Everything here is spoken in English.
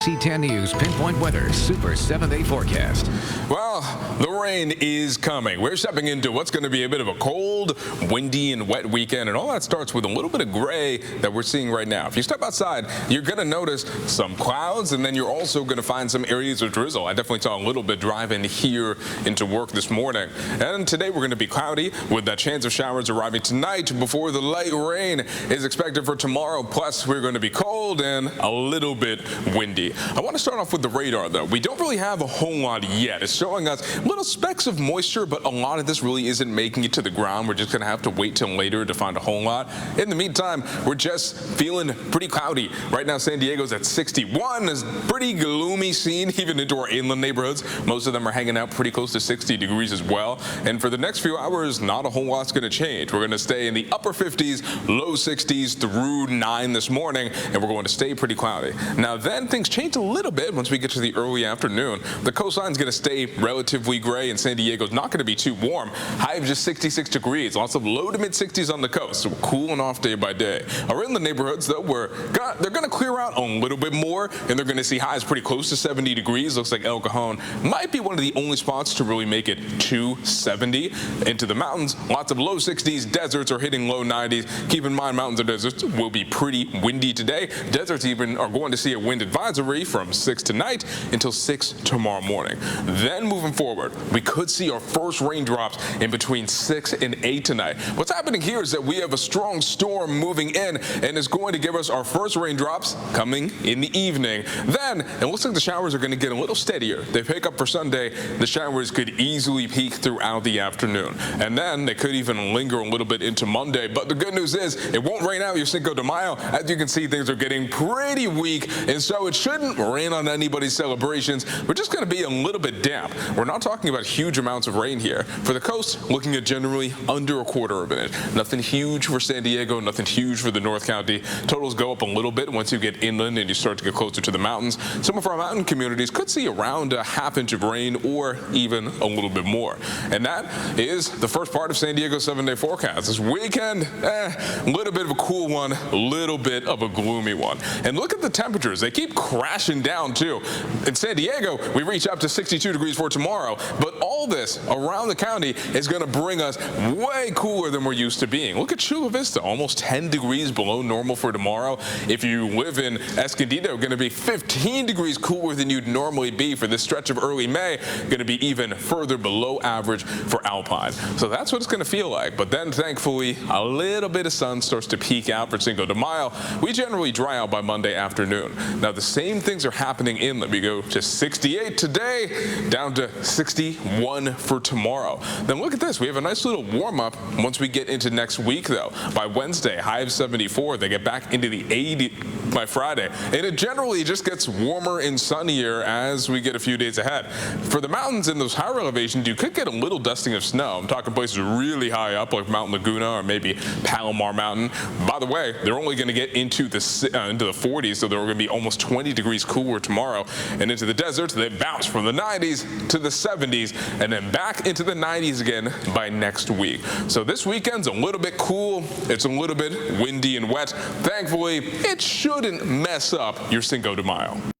ABC 10 News Pinpoint Weather Super 7-Day Forecast. Well, the rain is coming. We're stepping into what's going to be a bit of a cold, windy, and wet weekend, and all that starts with a little bit of gray that we're seeing right now. If you step outside, you're going to notice some clouds, and then you're also going to find some areas of drizzle. I definitely saw a little bit driving here into work this morning. And today we're going to be cloudy with that chance of showers arriving tonight before the light rain is expected for tomorrow. Plus, we're going to be cold and a little bit windy. I want to start off with the radar, though. We don't really have a whole lot yet. It's showing us little specks of moisture, but a lot of this really isn't making it to the ground. We're just going to have to wait till later to find a whole lot. In the meantime, we're just feeling pretty cloudy. Right now, San Diego's at 61. It's a pretty gloomy scene, even into our inland neighborhoods. Most of them are hanging out pretty close to 60 degrees as well. And for the next few hours, not a whole lot's going to change. We're going to stay in the upper 50s, low 60s through 9 this morning, and we're going to stay pretty cloudy. Now then, things change a little bit once we get to the early afternoon. The coastline's going to stay relatively gray, and San Diego's not going to be too warm. High of just 66 degrees. Lots of low to mid 60s on the coast. So we're cooling off day by day. Our inland neighborhoods, though, they're going to clear out a little bit more, and they're going to see highs pretty close to 70 degrees. Looks like El Cajon might be one of the only spots to really make it to 70. Into the mountains, lots of low 60s. Deserts are hitting low 90s. Keep in mind, mountains and deserts will be pretty windy today. Deserts even are going to see a wind advisory from 6 tonight until 6 tomorrow morning. Then moving forward, we could see our first raindrops in between 6 and 8 tonight. What's happening here is that we have a strong storm moving in, and it's going to give us our first raindrops coming in the evening. Then it looks like the showers are going to get a little steadier. They pick up for Sunday. The showers could easily peak throughout the afternoon, and then they could even linger a little bit into Monday. But the good news is it won't rain out your Cinco de Mayo. As you can see, things are getting pretty weak, and so it shouldn't rain on anybody's celebrations. We're just going to be a little bit damp. We're not talking about huge amounts of rain here. For the coast, looking at generally under a quarter of an inch. Nothing huge for San Diego, nothing huge for the North County. Totals go up a little bit once you get inland and you start to get closer to the mountains. Some of our mountain communities could see around a ½ inch of rain or even a little bit more. And that is the first part of San Diego's 7-day forecast. This weekend, a little bit of a cool one, a little bit of a gloomy one. And look at the temperatures. They keep crashing down too. In San Diego, we reach up to 62 degrees for tomorrow, but all this around the county is going to bring us way cooler than we're used to being. Look at Chula Vista, almost 10 degrees below normal for tomorrow. If you live in Escondido, going to be 15 degrees cooler than you'd normally be for this stretch of early May, going to be even further below average for Alpine. So that's what it's going to feel like. But then, thankfully, a little bit of sun starts to peek out for Cinco de Mayo. We generally dry out by Monday afternoon. Now, the same things are happening inland. We go to 68 today, down to 61 for tomorrow. Then look at this. We have a nice little warm-up once we get into next week, though. By Wednesday, high of 74. They get back into the 80s by Friday. And it generally just gets warmer and sunnier as we get a few days ahead. For the mountains in those higher elevations, you could get a little dusting of snow. I'm talking places really high up, like Mount Laguna or maybe Palomar Mountain. By the way, they're only going to get into the 40s, so they're going to be almost 20 degrees cooler tomorrow. And into the deserts, they bounce from the 90s to the 70s and then back into the 90s again by next week. So this weekend's a little bit cool. It's a little bit windy and wet. Thankfully, it shouldn't mess up your Cinco de Mayo.